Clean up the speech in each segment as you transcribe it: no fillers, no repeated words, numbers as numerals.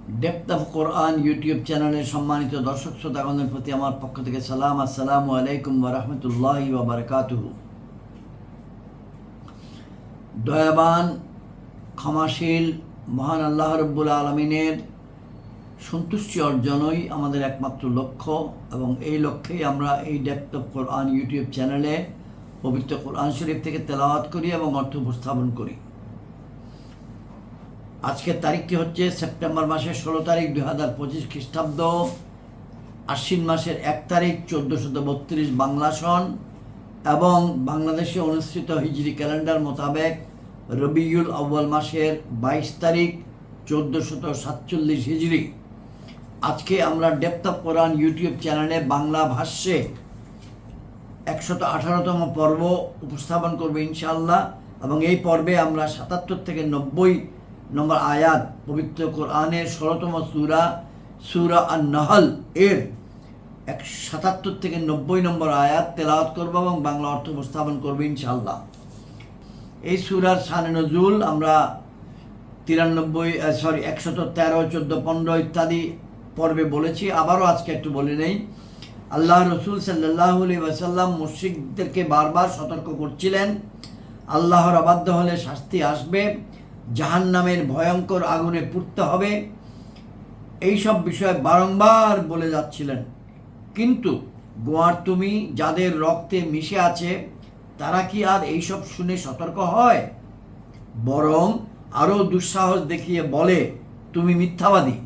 Depth of Quran YouTube চ্যানেলের সম্মানিত দর্শক শ্রোতাগণের প্রতি আমার পক্ষ থেকে সালাম। আসসালামু আলাইকুম ওয়া রাহমাতুল্লাহি ওয়া বারাকাতুহু। দয়াবান ক্ষমাশীল মহান আল্লাহ রাব্বুল আলামিনের সন্তুষ্টি অর্জনই আমাদের একমাত্র লক্ষ্য, এবং এই লক্ষ্যেই আমরা এই ডেপথ অফ কোরআন ইউটিউব চ্যানেলে পবিত্র কোরআন শরীফ থেকে তেলাওয়াত করি এবং অর্থ উপস্থাপন করি। আজকের তারিখটি হচ্ছে সেপ্টেম্বর মাসের 16 তারিখ 2025 খ্রিস্টাব্দ, আশ্বিন মাসের 1 তারিখ 1432 বাংলা সন এবং বাংলাদেশে অনুষ্ঠিত হিজরি ক্যালেন্ডার মোতাবেক রবিউল আউয়াল মাসের 22 তারিখ 1447 হিজরি। আজকে আমরা ডেপথ অফ কোরআন ইউটিউব চ্যানেলে বাংলা ভাষ্যে 118তম পর্ব উপস্থাপন করব ইনশাআল্লাহ, এবং এই পর্বে আমরা 77 থেকে 90 নম্বর আয়াত পবিত্র কোরআনের 16তম সূরা আন-নাহল এর 77 থেকে 90 নম্বর আয়াত তেলাওয়াত করব এবং বাংলা অর্থ উপস্থাপন করব ইনশাআল্লাহ। এই সূরার শানে নজুল আমরা 113, 14, 15 ইত্যাদি পর্বে বলেছি, আবারও আজকে একটু বলে নেই। আল্লাহ রসুল সাল্লাল্লাহু আলাইহি ওয়াসাল্লাম মুশরিকদেরকে বারবার সতর্ক করছিলেন, আল্লাহর অবাধ্য হলে শাস্তি আসবে, জাহান্নামের ভয়ঙ্কর আগুনে পুড়তে হবে, এইসব বিষয়ে বারংবার বলে যাচ্ছিলেন। কিন্তু গোয়ার তুমি যাদের রক্তে মিশে আছে তারা কি আর এইসব শুনে সতর্ক হয়? বরং আরও দুঃসাহস দেখিয়ে বলে তুমি মিথ্যাবাদী।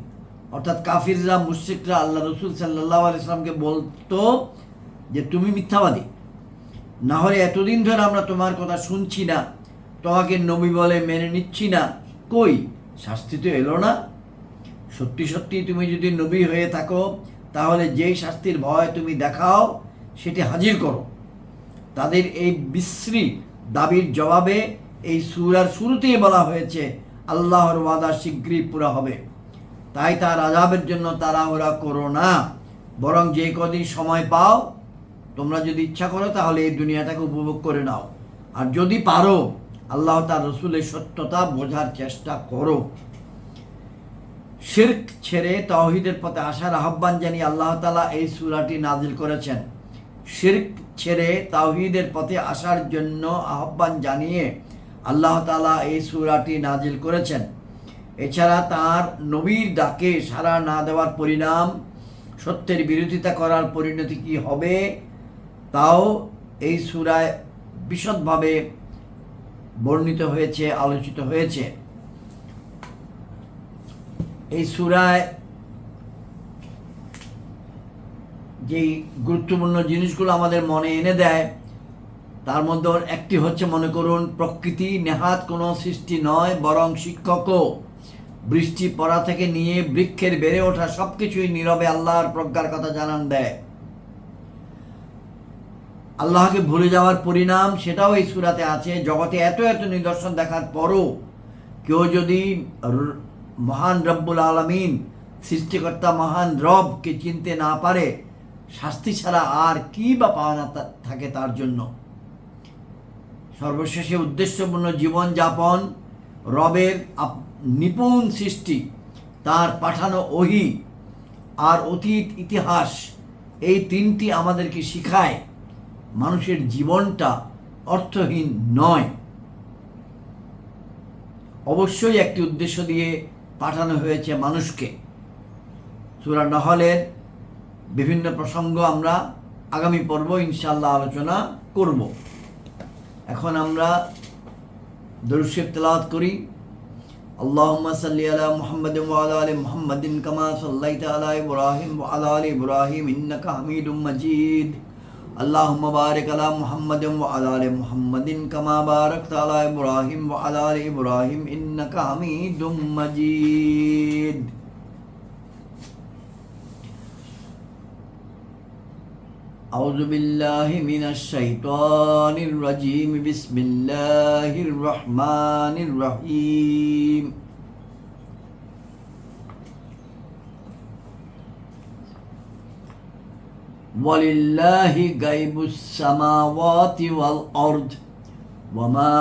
অর্থাৎ কাফিররা, মুশরিকরা আল্লাহ রসুল সাল্লাল্লাহু আলাইহি ওয়াসাল্লামকে বলতো যে তুমি মিথ্যাবাদী, না হলে এতদিন ধরে আমরা তোমার কথা শুনছি না, তোমাকে নবী বলে মেনে নিচ্ছি না, কই শাস্তি তো এলো না? সত্যি সত্যি তুমি যদি নবী হয়ে থাকো তাহলে যেই শাস্তির ভয় তুমি দেখাও সেটি হাজির করো। তাদের এই বিশ্রী দাবির জবাবে এই সূরার শুরুতেই বলা হয়েছে আল্লাহর ওয়াদা শীঘ্রই পুরা হবে, তাই তার আযাবের জন্য তাড়াহুড়া করো না, বরং যে কদিন সময় পাও তোমরা যদি ইচ্ছা করো তাহলে এই দুনিয়াটাকে উপভোগ করে নাও, আর যদি পারো আল্লাহ তার রসুলের সত্যতা বোঝার চেষ্টা করো। শিরক ছেড়ে তাওহীদের পথে আসার আহ্বান জানিয়ে আল্লাহ তাআলা এই সূরাটি নাজিল করেছেন। শিরক ছেড়ে তাওহীদের পথে আসার জন্য আহ্বান জানিয়ে আল্লাহ তাআলা এই সূরাটি নাজিল করেছেন। এছাড়া তার নবীর ডাকে সাড়া না দেওয়ার পরিণাম, সত্যের বিরোধিতা করার পরিণতি কি হবে তাও এই সূরায় বিশদভাবে বর্ণিত হয়েছে, আলোচিত হয়েছে। এই সূরায় যেই গুরুত্বপূর্ণ জিনিসগুলো আমাদের মনে এনে দেয় তার মধ্যে একটি হচ্ছে, মনে করুন, প্রকৃতি নেহাত কোনো সৃষ্টি নয়, বরং শিক্ষকও। বৃষ্টি পড়া থেকে নিয়ে বৃক্ষের বেড়ে ওঠা সবকিছুই নীরবে আল্লাহর প্রজ্ঞার কথা জানান দেয়। আল্লাহকে ভুলে যাওয়ার পরিণাম সেটাও এই সূরাতে আছে। জগতে এত এত নিদর্শন দেখার পরও কেউ যদি মহান রব্বুল আলামিন, সৃষ্টিকর্তা মহান রবকে চিনতে না পারে, শাস্তি ছাড়া আর কি বা পাওনা থাকে তার জন্য? সর্বশেষে উদ্দেশ্যপূর্ণ জীবনযাপন, রবের নিপুণ সৃষ্টি, তার পাঠানো ওহী আর অতীত ইতিহাস, এই তিনটি আমাদেরকে শিখায় মানুষের জীবনটা অর্থহীন নয়। অবশ্যই একটি উদ্দেশ্য দিয়ে পাঠানো হয়েছে মানুষকে। সূরা নাহলের বিভিন্ন প্রসঙ্গ আমরা আগামী পর্ব ইনশাআল্লাহ আলোচনা করব। এখন আমরা দরুদ শরীফ তেলাওয়াত করি। আল্লাহুম্মা সাল্লি আলা মুহাম্মাদিন ওয়া আলা আলি মুহাম্মাদিন কামা সাল্লাইতা আলা ইব্রাহিম ওয়া আলা আলি ইব্রাহিম ইন্নাকা হামিদুম মাজিদ। আল্লাহুম্মা বারিক আলা মুহাম্মাদিন ওয়া আলা আলি মুহাম্মাদিন কামা বারাকতা আলা ইব্রাহিম ওয়া আলা আলি ইব্রাহিম ইন্নাকা হামিদুম মাজিদ। আউযু বিল্লাহি মিনাশ শাইতানির রাজীম। বিসমিল্লাহির রহমানির রহিম। ওয়ালিল্লাহি গায়বুস সামাওয়াতি ওয়াল আরদ ওয়ামা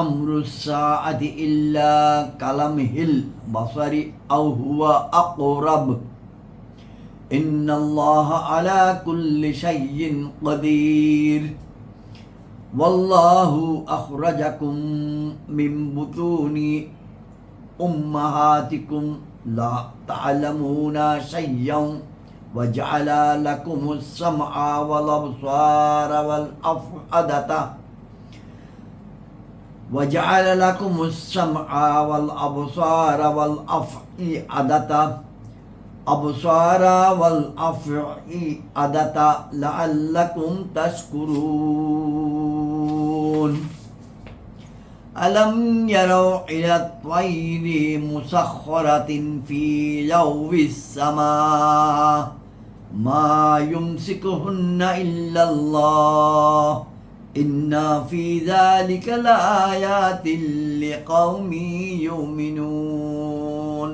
আমরুস সাআতি ইল্লা কালামহিল বাসারি আও হুয়া আকরাব ইন্নাল্লাহা আলা কুল্লি শাইইন কাদির ওয়াল্লাহু আখরাজাকুম মিন বুতুনি উম্মাহাতিকুম লা তা'লামুনা শাইয়্যান وجعل لكم السمع والأبصار والأفئدة وجعل لكم السمع والأبصار والأفئدة لعلكم تشكرون ألم يروا إلى الطير مسخرة في جو السماء ما يمسكهن إلا الله إن في ذلك لآيات لقوم يؤمنون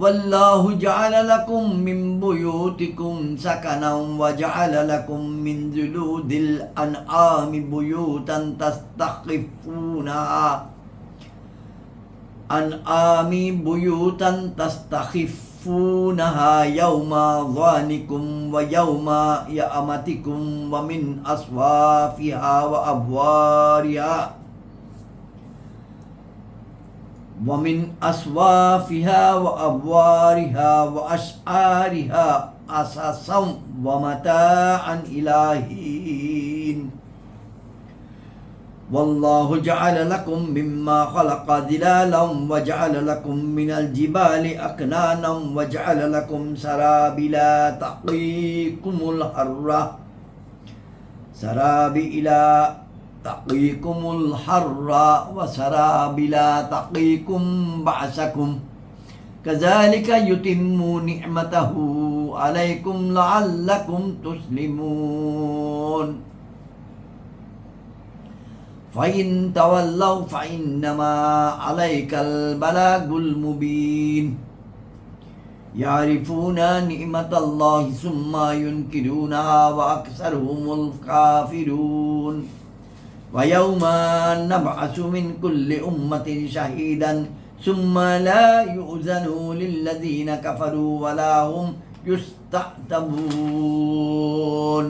والله جعل لكم من بيوتكم سكنا وجعل لكم من جلود الأنعام بيوتا تستخفونها يوم ظعنكم ويوم يأمتكم ومن أصوافها وأبوارها وأشعارها أساسا ومتاعا إلى حين والله جعل لكم مما خلق ظلالا وجعل لكم من الجبال أكنانا وجعل لكم سرابيل تقيكم الحر وسرابيل تقيكم بأسكم كذلك يتم نعمته عليكم لعلكم تسلمون فإن تولوا فإنما عليك البلاغ المبين يعرفون نعمة الله ثم ينكرونها وأكثرهم الكافرون ويوم نبعث من كل أمة شهيدا ثم لا يؤذن للذين كفروا ولا هم يستعتبون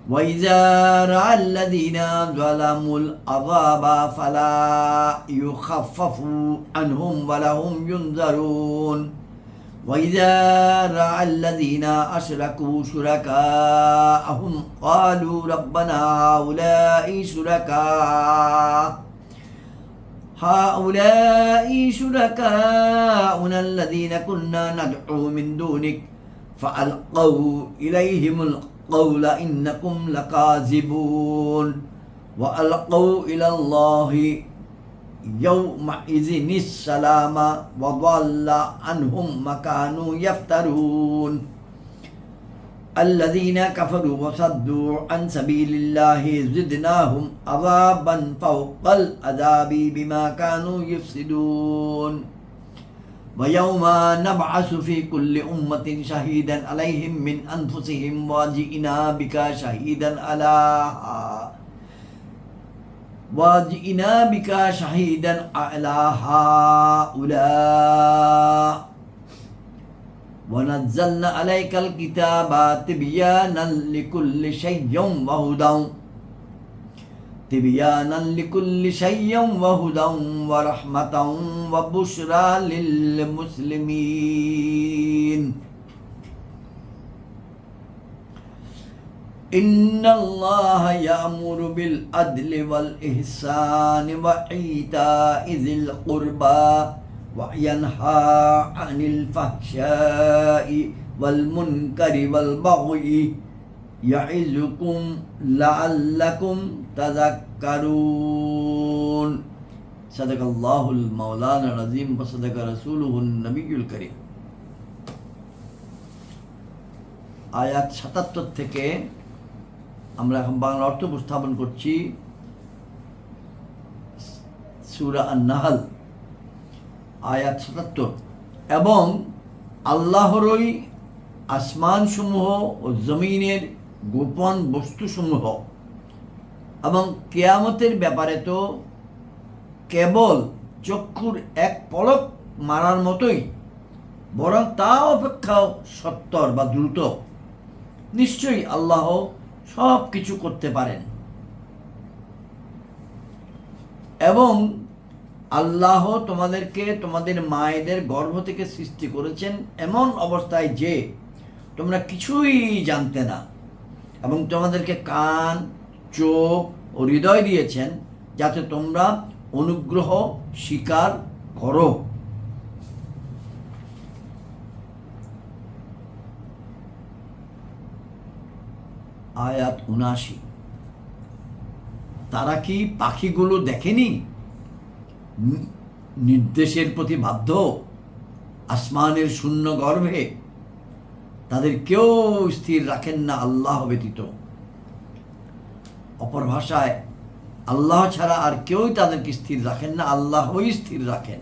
وإذا رأى الذين ظلموا العذاب فلا يخفف عنهم ولا هم ينذرون وإذا رأى الذين أشركوا شركاءهم قالوا ربنا هؤلاء شركاؤنا الذين كنا ندعو من دونك فألقوا إليهم القول إنكم لكاذبون وألقوا إلى الله يومئذ السلام وضل عنهم ما كانوا يفترون الذين كفروا وصدوا عن سبيل الله زدناهم عذابا فوق العذاب بما كانوا يفسدون ويوم نبعث في كل أمة شهيدا عليهم من أنفسهم وجئنا بك شهيدا على هؤلاء ونزلنا عليك الكتاب تبيانا لكل شيء وهدى ورحمة وبشرى للمسلمين إن الله يأمر بالعدل والإحسان وإيتاء ذي القربى وينهى عن الفحشاء والمنكر والبغي يعظكم لعلكم تذكرون صدق الله المولانا العظيم وصدق رسوله النبي الكريم আয়াত ৭৭ থেকে আমরা এখন বাংলা অর্থ উপস্থাপন করছি সূরা আন-নাহল আয়াত ৭৭ এবং আল্লাহরই আসমানসমূহ ও জমিনের গোপন বস্তুসমূহ। এবং কেয়ামতের ব্যাপারে তো কেবল চক্ষুর এক পলক মারার মতোই, বরং তা অপেক্ষাও সত্তর বা দ্রুত। নিশ্চয়ই আল্লাহ সব কিছু করতে পারেন। এবং আল্লাহ তোমাদেরকে তোমাদের মায়েদের গর্ভ থেকে সৃষ্টি করেছেন এমন অবস্থায় যে তোমরা কিছুই জানতে না, এবং তোমাদেরকে কান, চোখ ও হৃদয় দিয়েছেন যাতে তোমরা অনুগ্রহ স্বীকার করো। আয়াত ৭৯। তারা কি পাখিগুলো দেখেনি? নির্দেশের প্রতি বাধ্য আসমানের শূন্য গর্ভে তাদের কেউ স্থির রাখেন না আল্লাহ ব্যতীত। অপর ভাষায় আল্লাহ ছাড়া আর কেউই তাদেরকে স্থির রাখেন না, আল্লাহই স্থির রাখেন।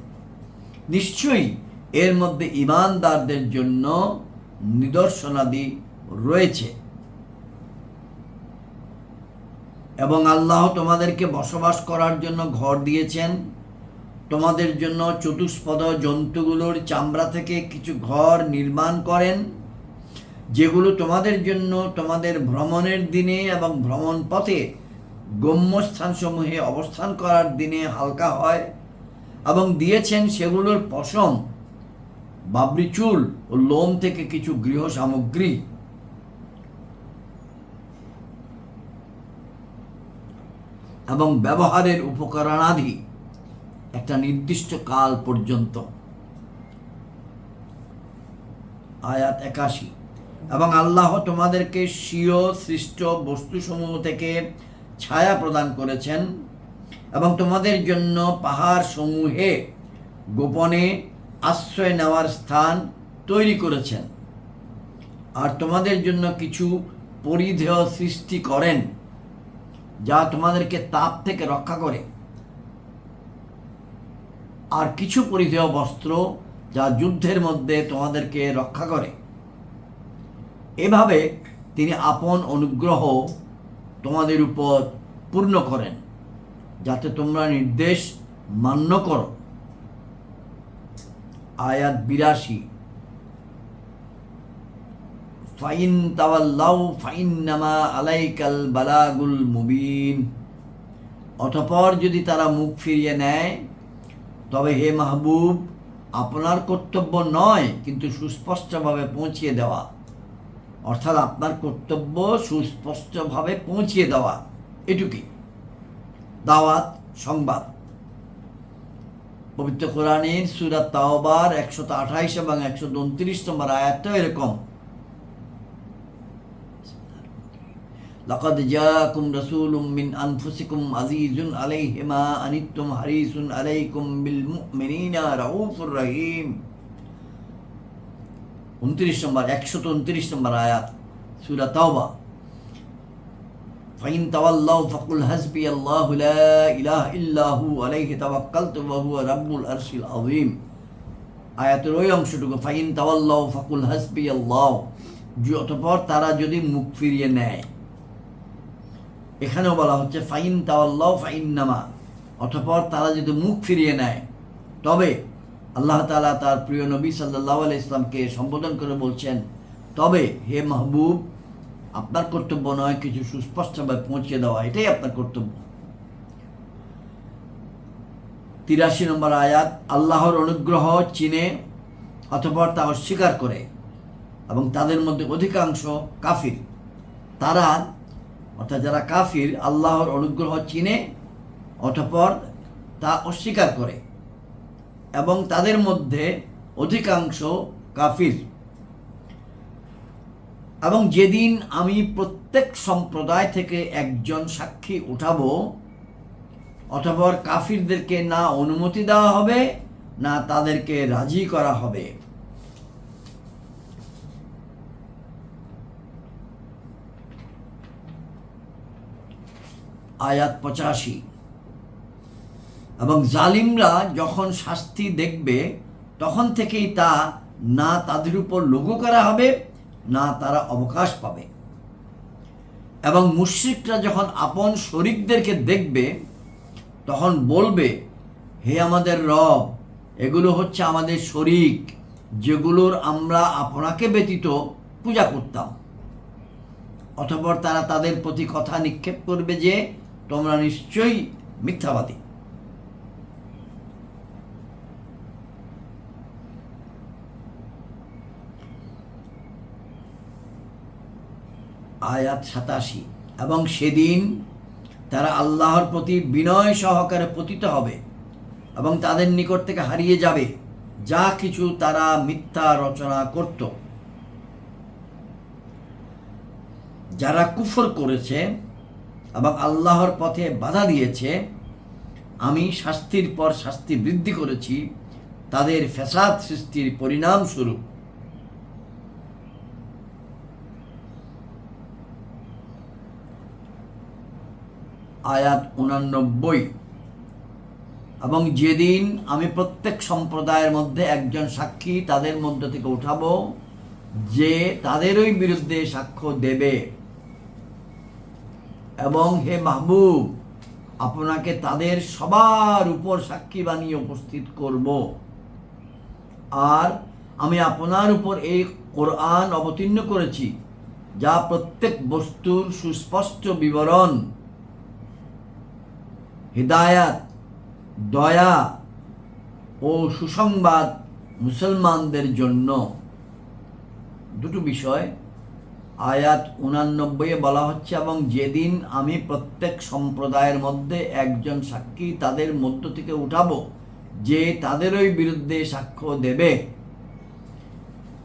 নিশ্চয়ই এর মধ্যে ঈমানদারদের জন্য নিদর্শনাদি রয়েছে। এবং আল্লাহ তোমাদেরকে বসবাস করার জন্য ঘর দিয়েছেন। তোমাদের জন্য চতুষ্পদ জন্তুগুলোর চামড়া থেকে কিছু ঘর নির্মাণ করেন, যেগুলো তোমাদের জন্য তোমাদের ভ্রমণের দিনে এবং ভ্রমণ পথে গম্যস্থানসমূহে অবস্থান করার দিনে হালকা হয়, এবং দিয়েছেন সেগুলোর পশম, বাবরি চুল ও লোম থেকে কিছু গৃহ সামগ্রী। এবং ব্যবহারের উপকরণাদি একটা নির্দিষ্ট কাল পর্যন্ত। আয়াত ৮১। এবং আল্লাহ তোমাদেরকে স্বীয় সৃষ্ট বস্তুসমূহ থেকে ছায়া প্রদান করেছেন, এবং তোমাদের জন্য পাহাড় সমূহে গোপনে আশ্রয় নেওয়ার স্থান তৈরি করেছেন, আর তোমাদের জন্য কিছু পরিধেয় সৃষ্টি করেন যা তোমাদেরকে তাপ থেকে রক্ষা করে, আর কিছু পরিধেয় বস্ত্র যা যুদ্ধের মধ্যে তোমাদেরকে রক্ষা করে। এভাবে তিনি আপন অনুগ্রহ তোমাদের উপর পূর্ণ করেন যাতে তোমরা নির্দেশ মান্য করো। আয়াত ৮২। ফাইন তাওয়াল্লাউ ফাইন্নামা আলাইকাল বালাগুল মুবিন। অতঃপর যদি তারা মুখ ফিরিয়ে নেয়, তবে হে মাহবুব, আপনার কর্তব্য নয় কিন্তু সুস্পষ্টভাবে পৌঁছিয়ে দেওয়া। অর্থাৎ আপনার কর্তব্য সুস্পষ্টভাবে পৌঁছিয়ে দেওয়া, এটুকুই। দাওয়াত, সংবাদ। পবিত্র কোরআনের সূরা তাওবার ১২৮ এবং ১২৯ নম্বর আয়াতটা এরকম। লাকাদ জাআকুম রাসূলুম মিন আনফুসিকুম আজিজুন আলাইহি মা আনিতুম হারিসুন আলাইকুম বিল মুমিনিনা রাউফুর রহিম। ১২৯ নম্বর আয়াত সূরা তাওবা। ফাইন তাওয়াল্লাউ ফাকুল হাসবিয়াল্লাহু লা ইলাহা ইল্লা হু আলাইহি তাওয়াক্কালতু ওয়া হুয়া রাব্বুল আরশিল আযীম। আয়াতের ওই অংশটুকু, ফাইন তাওয়াল্লাউ ফাকুল হাসবিয়াল্লাহু, অতঃপর তারা যদি মুখ ফিরিয়ে নেয়। এখানেও বলা হচ্ছে ফাইন তাওয়াল্লাউ ফাইন্নামা, অতঃপর তারা যদি মুখ ফিরিয়ে নেয়, তবে আল্লাহ তাআলা তার প্রিয় নবী সাল্লাল্লাহু আলাইহি ইসলামকে সম্বোধন করে বলছেন, তবে হে মাহবুব, আপনার কর্তব্য নয় কিছু সুস্পষ্টভাবে পৌঁছে দেওয়া, এটাই আপনার কর্তব্য। ৮৩ নম্বর আয়াত। আল্লাহর অনুগ্রহ চিনে অতঃপর তা অস্বীকার করে, এবং তাদের মধ্যে অধিকাংশ কাফির। তারা অর্থাৎ যারা কাফির আল্লাহর অনুগ্রহ চিনে অতঃপর তা অস্বীকার করে, এবং তাদের মধ্যে অধিকাংশ কাফির। এবং যেদিন আমি প্রত্যেক সম্প্রদায় থেকে একজন সাক্ষী উঠাবো, অতঃপর কাফিরদেরকে না অনুমতি দেওয়া হবে না তাদেরকে রাজি করা হবে। আয়াত ৮৫। এবং জালিমরা যখন শাস্তি দেখবে, তখন থেকেই তা না তাদের উপর লঘু করা হবে না তারা অবকাশ পাবে। এবং মুশরিকরা যখন আপন শরীকদেরকে দেখবে তখন বলবে, হে আমাদের রব, এগুলো হচ্ছে আমাদের শরীক, যেগুলোর আমরা আপনাকে ব্যতীত পূজা করতাম। অতঃপর তারা তাদের প্রতি কথা নিক্ষেপ করবে যে তোমরা নিশ্চয়ই মিথ্যাবাদী। আয়াত 87। এবং সেদিন তারা আল্লাহর প্রতি বিনয় সহকারে পতিত হবে এবং তাদের নিকট থেকে হারিয়ে যাবে যা কিছু তারা মিথ্যা রচনা করত। যারা কুফর করেছে এবং আল্লাহর পথে বাধা দিয়েছে, আমি শাস্তির পর শাস্তি বৃদ্ধি করেছি তাদের ফ্যাসাদ সৃষ্টির পরিণামস্বরূপ। আয়াত 89। এবং যেদিন আমি প্রত্যেক সম্প্রদায়ের মধ্যে একজন সাক্ষী তাদের মধ্য থেকে উঠাবো যে তাদেরই বিরুদ্ধে সাক্ষ্য দেবে, এবং হে মাহবুব, আপনাকে তাদের সবার উপর সাক্ষী বানিয়ে উপস্থিত করব। আর আমি আপনার উপর এই কোরআন অবতীর্ণ করেছি যা প্রত্যেক বস্তুর সুস্পষ্ট বিবরণ, হিদায়াত, দয়া ও সুসংবাদ মুসলমানদের জন্য। দুটো বিষয়। আয়াত 89 বলা হচ্ছে, এবং যেদিন আমি প্রত্যেক সম্প্রদায়ের মধ্যে একজন সাক্ষী তাদের মধ্য থেকে উঠাবো যে তাদেরই বিরুদ্ধে সাক্ষ্য দেবে।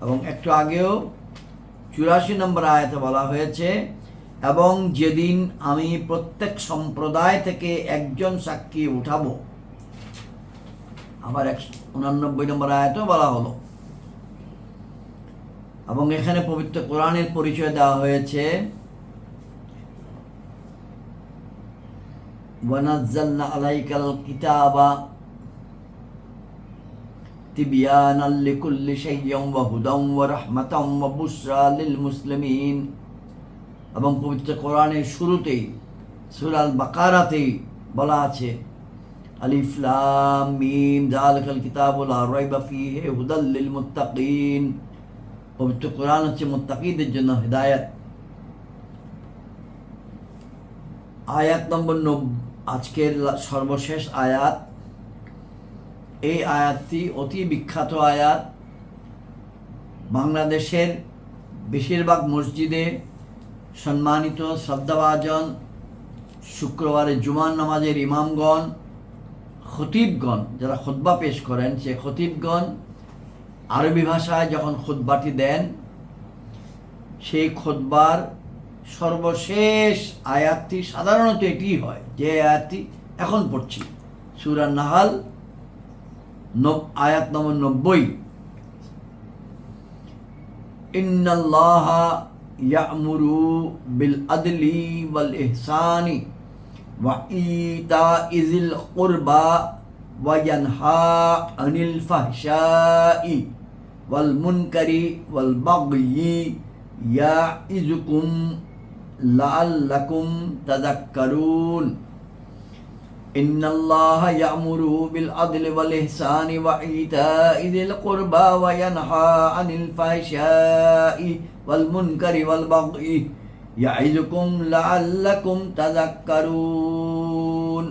এবং একটু আগেও 84 নম্বর আয়াতে বলা হয়েছে, এবং যেদিন আমি প্রত্যেক সম্প্রদায় থেকে একজন সাক্ষী উঠাবো। আবার 89 নম্বর আয়াতেও বলা হলো। এবং এখানে পবিত্র কোরআনের পরিচয় দেওয়া হয়েছে, ওয়ানাজ্জালনা আলাইকাল কিতাবা তিবয়ানাল লিকুল্লি শাইইন ওয়া হুদাম ওয়া রাহমাতাম ওয়া বুশরা লিল মুসলিমিন। এবং পবিত্র কোরআনের শুরুতেই সূরা আল বাকারাতেই বলা আছে, আলিফ লাম মিম যালিকাল কিতাবু লা রাইবা ফীহি হুদাল লিল মুত্তাকিন। পবিত্র কোরআন হচ্ছে মুত্তাকিদের জন্য হিদায়াত। আয়াত নম্বর 90, আজকের সর্বশেষ আয়াত। এই আয়াতটি অতি বিখ্যাত আয়াত। বাংলাদেশের বেশিরভাগ মসজিদে সম্মানিত শ্রদ্ধাভাজন শুক্রবারে জুমার নামাজের ইমামগণ, খতিবগণ যারা খুতবা পেশ করেন, সে খতিবগণ আরবি ভাষায় যখন খুতবাটি দেন, সেই খুতবার সর্বশেষ আয়াতটি সাধারণত এটিই হয়, যে আয়াতটি এখন পড়ছি, সূরা নাহাল আয়াত নম্বর 90। ইন্নাল্লাহা ইয়া'মুরু বিল আদলি ওয়াল ইহসানি ওয়া ইতাইযিল কুরবা ওয়া ইয়ানহা আনিল ফাহশাই ওয়াল মুনকারি ওয়াল বাগয়ি ইয়া'iযুকুম লাআল্লাকুম তাযাক্কারুন। ইন্নাল্লাহা ইয়া'মুরু বিল আদলি ওয়াল ইহসানি ওয়া ইতাইযিল কুরবা ওয়া ইয়ানহা আনিল ফাহশাই ওয়াল মুনকারি ওয়াল বাগয়ি ইয়া'iযুকুম লাআল্লাকুম তাযাক্কারুন।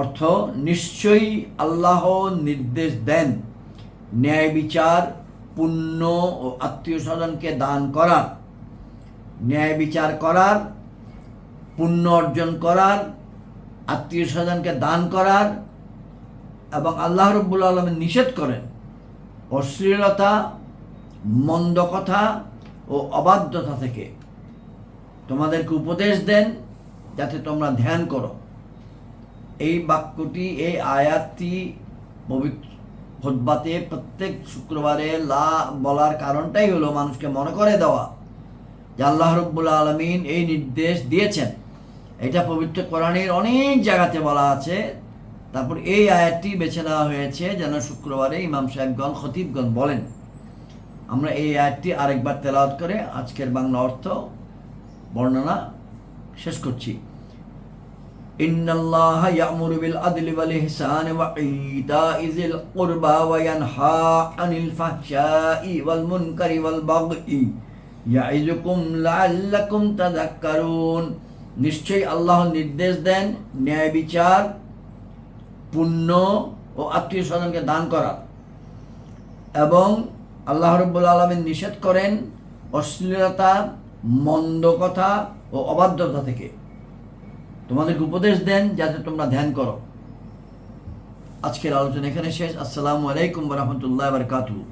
অর্থ, নিশ্চয়ই আল্লাহ নির্দেশ দেন ন্যায় বিচার, পুণ্য ও আত্মীয় স্বজনকে দান করার, ন্যায় বিচার করার, পুণ্য অর্জন করার, আত্মীয় স্বজনকে দান করার। এবং আল্লাহ রাব্বুল আলামিন নিষেধ করেন অশ্লীলতা, মন্দ কথা ও অবাধ্যতা থেকে। তোমাদেরকে উপদেশ দেন যাতে তোমরা ধ্যান করো। এই বাক্যটি, এই আয়াতটি পবিত্র খুতবাতে প্রত্যেক শুক্রবারে বলার কারণটাই হলো মানুষকে মনে করে দেওয়া যে আল্লাহ রাব্বুল আলামিন এই নির্দেশ দিয়েছেন। এটা পবিত্র কোরআনের অনেক জায়গাতে বলা আছে। তারপর এই আয়াতটি বেছে নেওয়া হয়েছে যেন শুক্রবারে ইমাম সাহেবগণ, খতিবগণ বলেন। আমরা এই আয়াতটি আরেকবার তেলাওয়াত করে আজকের বাংলা অর্থ বর্ণনা শেষ করছি। ইন্নাল্লাহা ইয়া'মুরু বিল আদলি ওয়াল ইহসানি ওয়া ইতা'i যিল কুরবা ওয়া ইয়ানহা আনিল ফাহশাই ওয়াল মুনকারি ওয়াল বাগই ইয়া'iযুকুম লা'আল্লাকুম তাযাক্কারুন। নিশ্চয়ই আল্লাহ নির্দেশ দেন ন্যায় বিচার, পুণ্য ও আত্মীয় স্বজনকে দান করা, এবং আল্লাহ রাব্বুল আলামিন নিষেধ করেন অশ্লীলতা, মন্দ কথা ও অবাধ্যতা থেকে। তোমাদেরকে উপদেশ দেন যাতে তোমরা ধ্যান করো। আজকের আলোচনা এখানে শেষ। আসসালামু আলাইকুম ওয়া রাহমাতুল্লাহি ওয়া বারাকাতুহু।